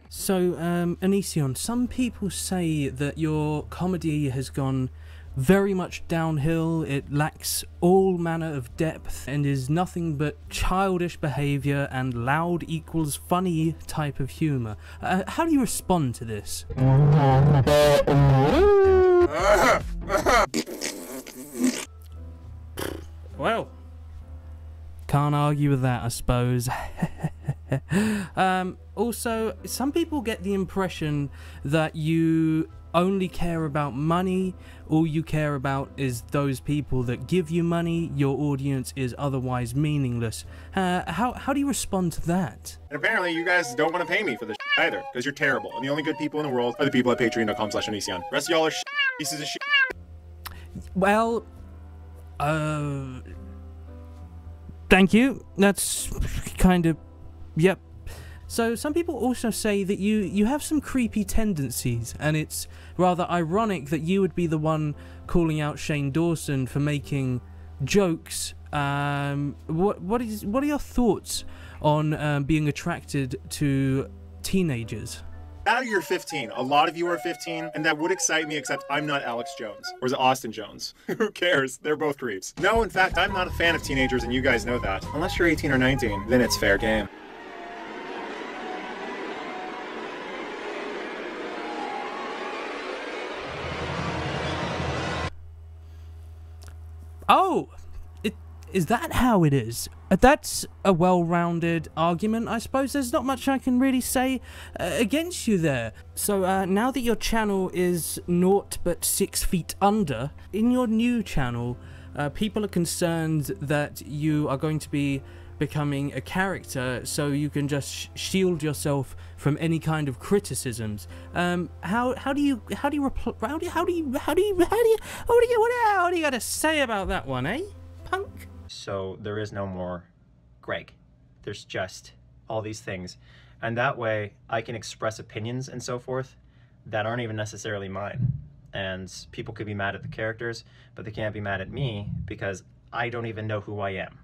So, Onision, some people say that your comedy has gone very much downhill. It lacks all manner of depth and is nothing but childish behaviour and loud equals funny type of humour. How do you respond to this? Well, can't argue with that, I suppose. Also, some people get the impression that you only care about money. All you care about is those people that give you money. Your audience is otherwise meaningless. How do you respond to that? And apparently you guys don't want to pay me for this either, because you're terrible. And the only good people in the world are the people at patreon.com/Onision. The rest of y'all are pieces of shit. Well, thank you. That's kind of, yep. So some people also say that you have some creepy tendencies, and it's rather ironic that you would be the one calling out Shane Dawson for making jokes. What are your thoughts on being attracted to teenagers? Now you're 15. A lot of you are 15, and that would excite me, except I'm not Alex Jones. Or is it Austin Jones? Who cares? They're both creeps. No, in fact, I'm not a fan of teenagers, and you guys know that. Unless you're 18 or 19, then it's fair game. Oh, is that how it is? That's a well-rounded argument, I suppose. There's not much I can really say against you there. So now that your channel is naught but 6 feet under, in your new channel, people are concerned that you are going to be becoming a character, so you can just shield yourself from any kind of criticisms. How do you gotta say about that one, eh, punk? So there is no more Greg. There's just all these things, and that way I can express opinions and so forth that aren't even necessarily mine. And people could be mad at the characters, but they can't be mad at me because I don't even know who I am.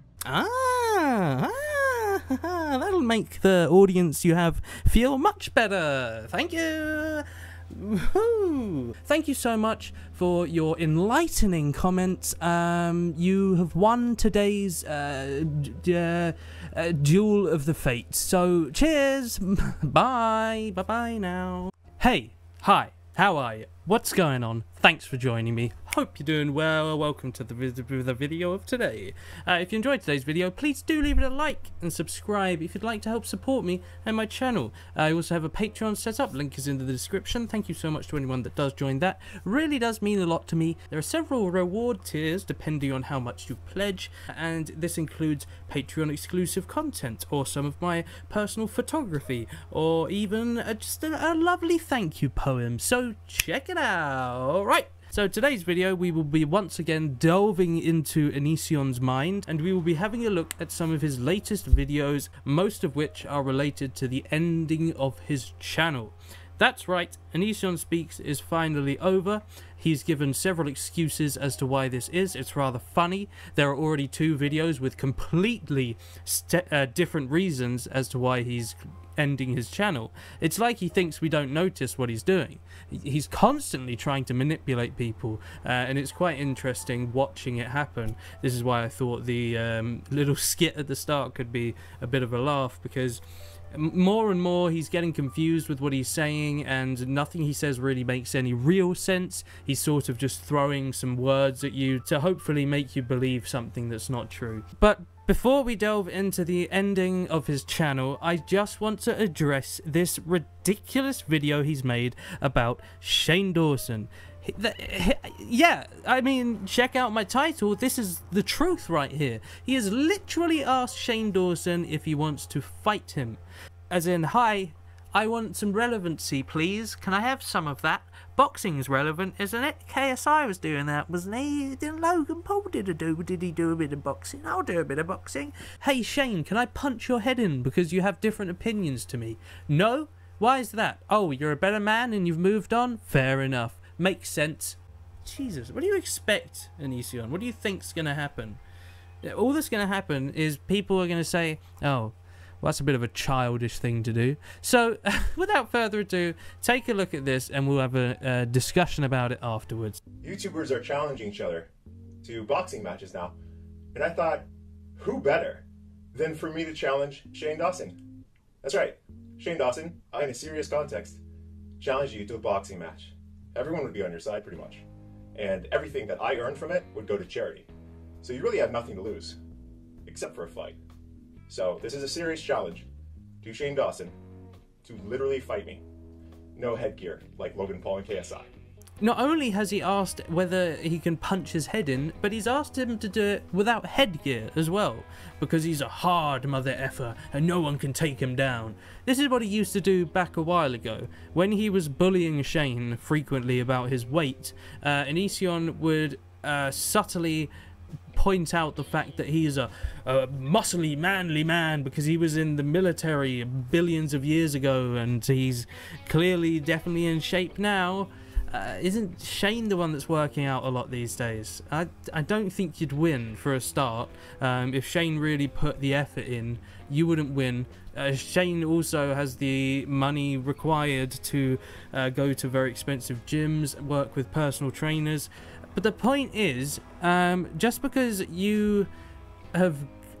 That'll make the audience you have feel much better. Thank you. Woohoo. Thank you so much for your enlightening comments. You have won today's duel of the fates. So cheers. Bye. Bye now. Hey, hi. How are you? What's going on? Thanks for joining me. Hope you're doing well. Welcome to the video of today. If you enjoyed today's video, please do leave it a like and subscribe if you'd like to help support me and my channel. I also have a Patreon set up. Link is in the description. Thank you so much to anyone that does join that. Really does mean a lot to me. There are several reward tiers depending on how much you pledge, and this includes Patreon exclusive content, or some of my personal photography, or even just a lovely thank you poem. So check it out. Right, so today's video we will be once again delving into Onision's mind, and we will be having a look at some of his latest videos, most of which are related to the ending of his channel. That's right, Onisions is finally over. He's given several excuses as to why this is. It's rather funny. There are already 2 videos with completely different reasons as to why he's ending his channel. It's like he thinks we don't notice what he's doing. He's constantly trying to manipulate people, and it's quite interesting watching it happen. This is why I thought the little skit at the start could be a bit of a laugh, because more and more he's getting confused with what he's saying, and nothing he says really makes any real sense. He's sort of just throwing some words at you to hopefully make you believe something that's not true. But before we delve into the ending of his channel, I just want to address this ridiculous video he's made about Shane Dawson. Yeah, I mean, check out my title. This is the truth right here. He has literally asked Shane Dawson if he wants to fight him. As in, hi, I want some relevancy, please. Can I have some of that? Boxing's relevant, isn't it? KSI was doing that, wasn't he? Didn't Logan Paul did he do a bit of boxing? I'll do a bit of boxing. Hey Shane, can I punch your head in because you have different opinions to me? No? Why is that? Oh, you're a better man and you've moved on? Fair enough. Makes sense. Jesus, what do you expect, Onision? What do you think's gonna happen? All that's gonna happen is people are gonna say, oh, Well, that's a bit of a childish thing to do. So, without further ado, take a look at this and we'll have a discussion about it afterwards. YouTubers are challenging each other to boxing matches now. And I thought, who better than for me to challenge Shane Dawson? That's right. Shane Dawson, in a serious context, challenge you to a boxing match. Everyone would be on your side pretty much. And everything that I earned from it would go to charity. So you really have nothing to lose, except for a fight. So this is a serious challenge to Shane Dawson to literally fight me. No headgear, like Logan Paul and KSI. Not only has he asked whether he can punch his head in, but he's asked him to do it without headgear as well, because he's a hard mother effer and no one can take him down. This is what he used to do back a while ago. When he was bullying Shane frequently about his weight, Onision would subtly point out the fact that he is a muscly, manly man because he was in the military billions of years ago and he's clearly definitely in shape now. Isn't Shane the one that's working out a lot these days? I don't think you'd win for a start. If Shane really put the effort in, you wouldn't win. Shane also has the money required to go to very expensive gyms, work with personal trainers. But the point is, just because you have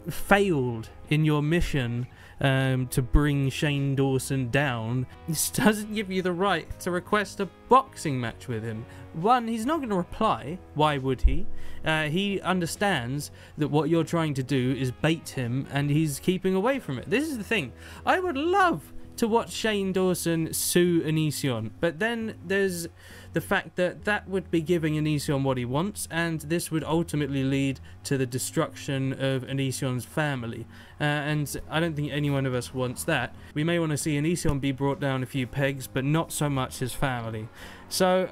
failed in your mission to bring Shane Dawson down, this doesn't give you the right to request a boxing match with him. One, he's not going to reply. Why would he? He understands that what you're trying to do is bait him and he's keeping away from it. This is the thing. I would love to watch Shane Dawson sue Onision, but then there's the fact that that would be giving Onision what he wants, and this would ultimately lead to the destruction of Onision's family, and I don't think any one of us wants that. We may want to see Onision be brought down a few pegs, but not so much his family. So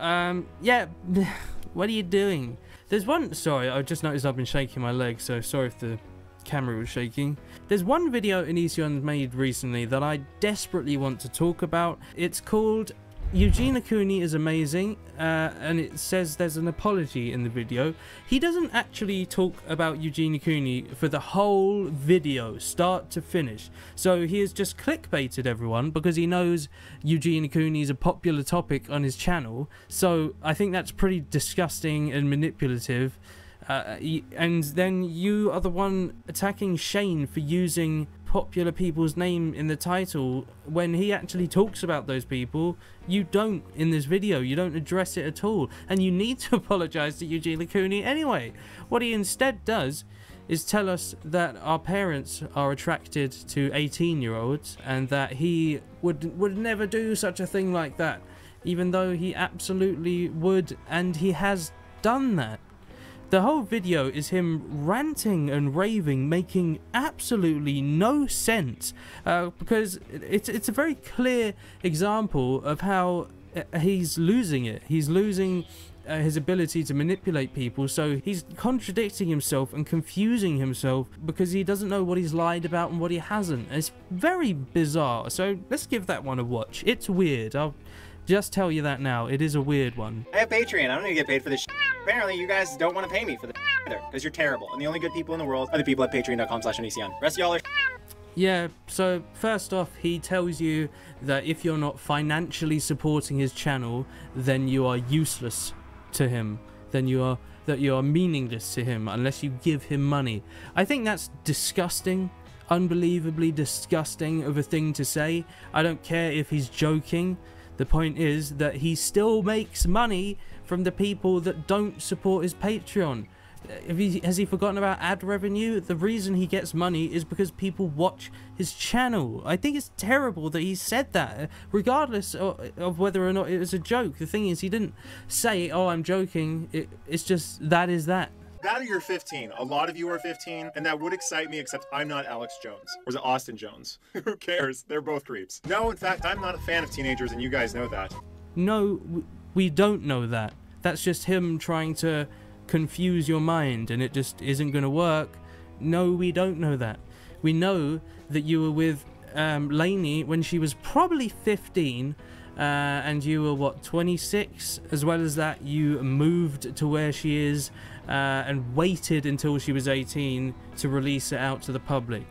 yeah, what are you doing? There's one, sorry, I just noticed I've been shaking my leg, so sorry if the camera was shaking. There's one video Onision made recently that I desperately want to talk about. It's called Eugenia Cooney is amazing, and it says there's an apology in the video. He doesn't actually talk about Eugenia Cooney for the whole video, start to finish. So he has just clickbaited everyone because he knows Eugenia Cooney is a popular topic on his channel. So I think that's pretty disgusting and manipulative. And then you are the one attacking Shane for using popular people's name in the title when he actually talks about those people. You don't in this video. You don't address it at all, and you need to apologize to Eugenia Cooney anyway. What he instead does is tell us that our parents are attracted to 18-year-olds and that he would never do such a thing like that, even though he absolutely would, and he has done that. The whole video is him ranting and raving, making absolutely no sense, because it's a very clear example of how he's losing it. He's losing his ability to manipulate people, so he's contradicting himself and confusing himself because he doesn't know what he's lied about and what he hasn't. It's very bizarre, so let's give that one a watch. It's weird. I'll just tell you that now. It is a weird one. I have Patreon. I don't need to get paid for this shit. Apparently, you guys don't want to pay me for the either, because you're terrible. And the only good people in the world are the people at patreon.com/Onision. Rest of y'all are Yeah, so first off, he tells you that if you're not financially supporting his channel, then you are useless to him. Then you are meaningless to him unless you give him money. I think that's disgusting. Unbelievably disgusting of a thing to say. I don't care if he's joking. The point is that he still makes money from the people that don't support his Patreon. Has he forgotten about ad revenue? The reason he gets money is because people watch his channel. I think it's terrible that he said that, regardless of whether or not it was a joke. The thing is, he didn't say, oh, I'm joking. It's just, that is that. That or you're 15. A lot of you are 15, and that would excite me, except I'm not Alex Jones. Or is it Austin Jones? Who cares? They're both creeps. No, in fact, I'm not a fan of teenagers, and you guys know that. No, we don't know that. That's just him trying to confuse your mind, and it just isn't going to work. No, we don't know that. We know that you were with Lainey when she was probably 15, and you were, what, 26? As well as that, you moved to where she is and waited until she was 18 to release it out to the public.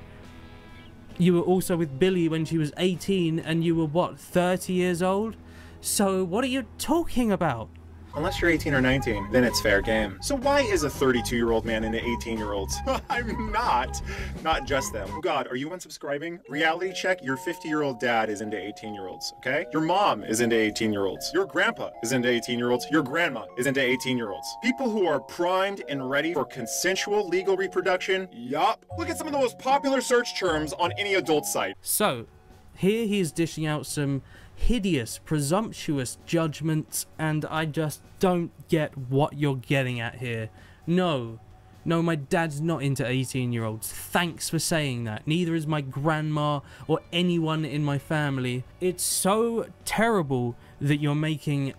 You were also with Billy when she was 18 and you were, what, 30 years old? So what are you talking about? Unless you're 18 or 19, then it's fair game. So why is a 32-year-old man into 18-year-olds? I'm not. Not just them. God, are you unsubscribing? Reality check, your 50-year-old dad is into 18-year-olds, okay? Your mom is into 18-year-olds. Your grandpa is into 18-year-olds. Your grandma is into 18-year-olds. People who are primed and ready for consensual legal reproduction, yup. Look at some of the most popular search terms on any adult site. So, here he's dishing out some hideous, presumptuous judgments, and I just don't get what you're getting at here. No, my dad's not into 18-year-olds. Thanks for saying that. Neither is my grandma or anyone in my family. It's so terrible that you're making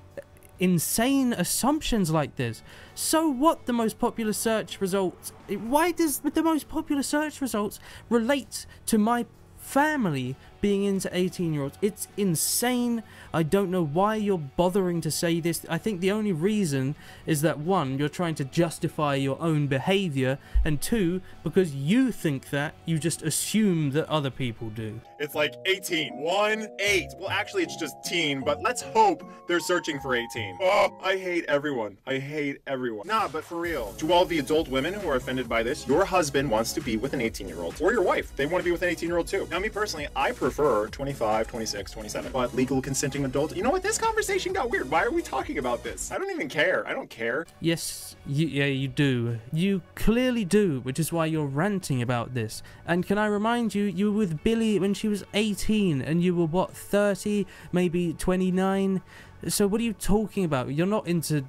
insane assumptions like this. So what, the most popular search results? Why does the most popular search results relate to my family being into 18-year-olds? It's insane. I don't know why you're bothering to say this. I think the only reason is that, one, you're trying to justify your own behavior, and two, because you think that, you just assume that other people do. It's like 18. 1-8. Well, actually, it's just teen, but let's hope they're searching for 18. Oh, I hate everyone. I hate everyone. Nah, but for real. To all the adult women who are offended by this, your husband wants to be with an 18-year-old. Or your wife. They want to be with an 18-year-old too. Now, me personally, I prefer 25, 26, 27. But legal consenting adults, you know what? This conversation got weird. Why are we talking about this? I don't even care. I don't care. Yes, yeah, you do. You clearly do, which is why you're ranting about this. And can I remind you, you were with Billy when she was 18, and you were, what, 30, maybe 29? So what are you talking about? You're not into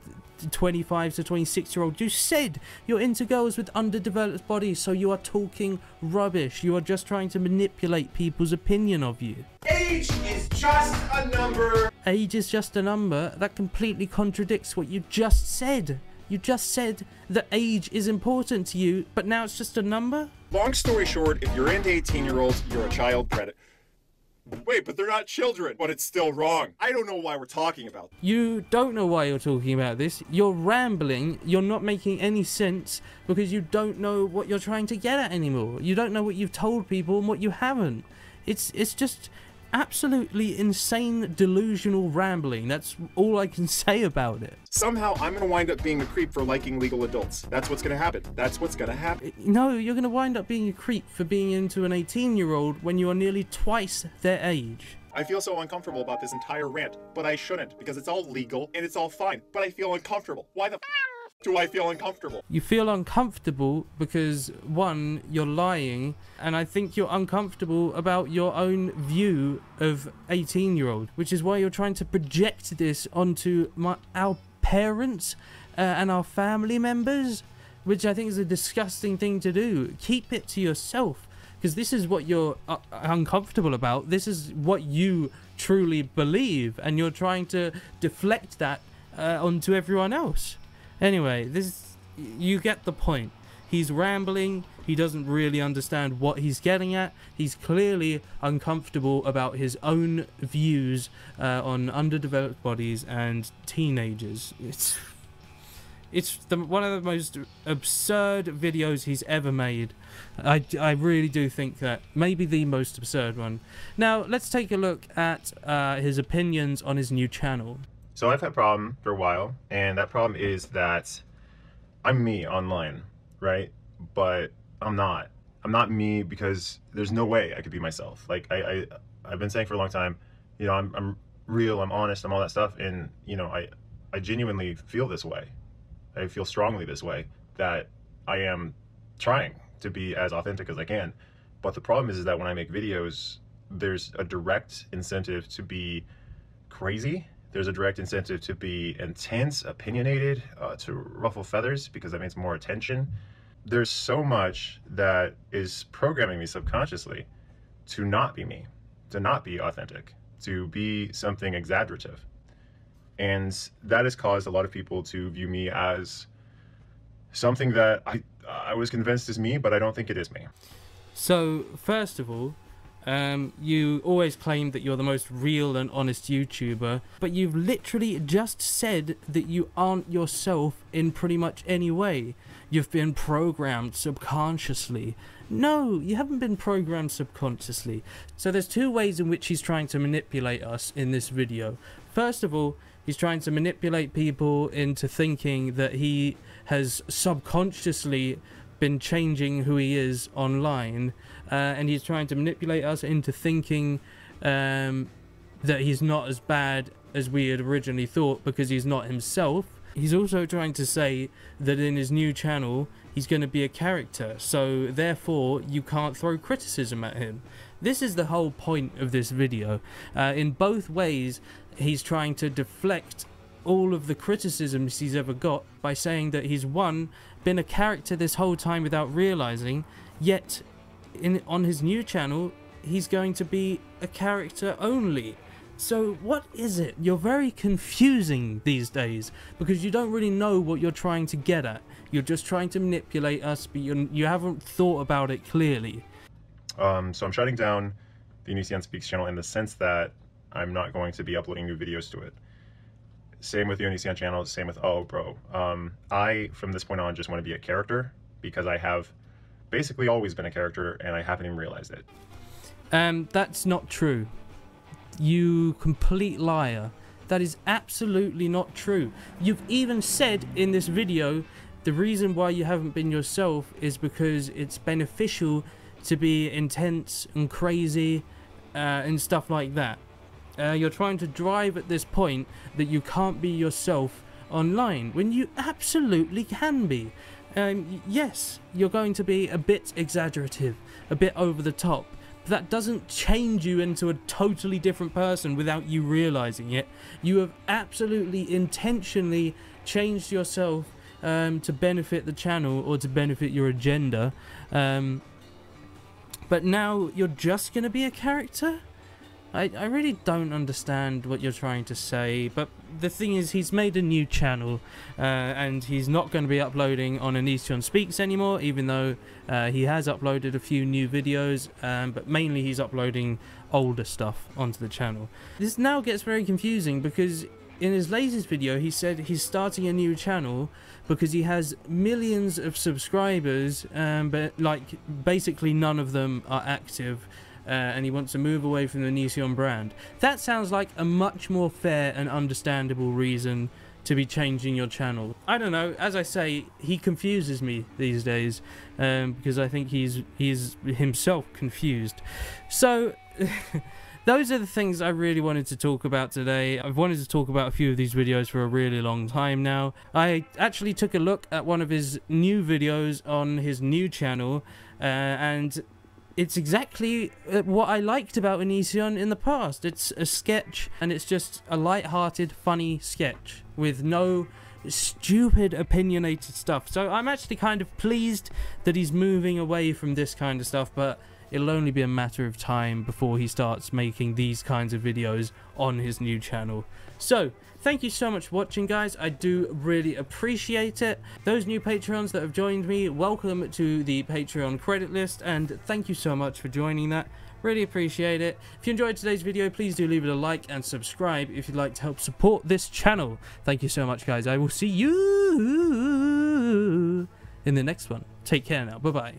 25 to 26-year-old. You said you're into girls with underdeveloped bodies, so you are talking rubbish. You are just trying to manipulate people's opinion of you. Age is just a number. Age is just a number? That completely contradicts what you just said. You just said that age is important to you, but now it's just a number? Long story short, if you're into 18-year-olds, you're a child predator. Wait, but they're not children. But it's still wrong. I don't know why we're talking about this. You don't know why you're talking about this. You're rambling. You're not making any sense because you don't know what you're trying to get at anymore. You don't know what you've told people and what you haven't. It's just absolutely insane, delusional rambling. That's all I can say about it. Somehow I'm gonna wind up being a creep for liking legal adults. That's what's gonna happen. That's what's gonna happen. No, you're gonna wind up being a creep for being into an 18-year-old when you are nearly twice their age. I feel so uncomfortable about this entire rant, but I shouldn't, because it's all legal and it's all fine. But I feel uncomfortable. Why the do I feel uncomfortable? You feel uncomfortable because, one, you're lying, and I think you're uncomfortable about your own view of 18-year-old, which is why you're trying to project this onto our parents and our family members, which I think is a disgusting thing to do. Keep it to yourself, because this is what you're uncomfortable about. This is what you truly believe, and you're trying to deflect that onto everyone else. Anyway, you get the point. He's rambling. He doesn't really understand what he's getting at. He's clearly uncomfortable about his own views on underdeveloped bodies and teenagers. It's one of the most absurd videos he's ever made. I really do think that. Maybe the most absurd one. Now, let's take a look at his opinions on his new channel. So I've had a problem for a while, and that problem is that I'm me online, right? But I'm not. I'm not me because there's no way I could be myself. Like I've been saying for a long time, you know, I'm real, I'm honest, I'm all that stuff, and you know, I genuinely feel this way. I feel strongly this way, that I am trying to be as authentic as I can. But the problem is that when I make videos, there's a direct incentive to be crazy. There's a direct incentive to be intense, opinionated, to ruffle feathers, because that means more attention. There's so much that is programming me subconsciously to not be me, to not be authentic, to be something exaggerative. And that has caused a lot of people to view me as something that I was convinced is me, but I don't think it is me. So, first of all, You always claim that you're the most real and honest YouTuber, but you've literally just said that you aren't yourself in pretty much any way. You've been programmed subconsciously. No, you haven't been programmed subconsciously. So there's two ways in which he's trying to manipulate us in this video. First of all, he's trying to manipulate people into thinking that he has subconsciously been changing who he is online, and he's trying to manipulate us into thinking that he's not as bad as we had originally thought because he's not himself. He's also trying to say that in his new channel he's going to be a character, so therefore you can't throw criticism at him. This is the whole point of this video. In both ways he's trying to deflect all of the criticisms he's ever got by saying that he's been a character this whole time without realizing, yet on his new channel he's going to be a character only. So what is it? You're very confusing these days because you don't really know what you're trying to get at. You're just trying to manipulate us, but you haven't thought about it clearly. So I'm shutting down the Onisions channel in the sense that I'm not going to be uploading new videos to it. Same with the Onision channel, same with Oh Bro. I, from this point on, just want to be a character because I have basically always been a character and I haven't even realized it. That's not true. You complete liar. That is absolutely not true. You've even said in this video the reason why you haven't been yourself is because it's beneficial to be intense and crazy and stuff like that. You're trying to drive at this point that you can't be yourself online when you absolutely can be. Yes, you're going to be a bit exaggerative, a bit over the top. That doesn't change you into a totally different person without you realizing it. You have absolutely intentionally changed yourself to benefit the channel or to benefit your agenda. But now you're just going to be a character? I really don't understand what you're trying to say, but the thing is he's made a new channel and he's not going to be uploading on Onisionspeaks anymore, even though he has uploaded a few new videos, but mainly he's uploading older stuff onto the channel. This now gets very confusing because in his latest video he said he's starting a new channel because he has millions of subscribers, but like basically none of them are active. And he wants to move away from the Onision brand. That sounds like a much more fair and understandable reason to be changing your channel. I don't know, as I say, he confuses me these days because I think he's himself confused. So those are the things I really wanted to talk about today. I've wanted to talk about a few of these videos for a really long time now. I actually took a look at one of his new videos on his new channel and it's exactly what I liked about Onision in the past. It's a sketch, and it's just a light-hearted, funny sketch with no stupid, opinionated stuff. So I'm actually kind of pleased that he's moving away from this kind of stuff, but it'll only be a matter of time before he starts making these kinds of videos on his new channel. So, thank you so much for watching, guys. I do really appreciate it. Those new Patreons that have joined me, welcome to the Patreon credit list, and thank you so much for joining that. Really appreciate it. If you enjoyed today's video, please do leave it a like and subscribe if you'd like to help support this channel. Thank you so much, guys. I will see you in the next one. Take care now. Bye-bye.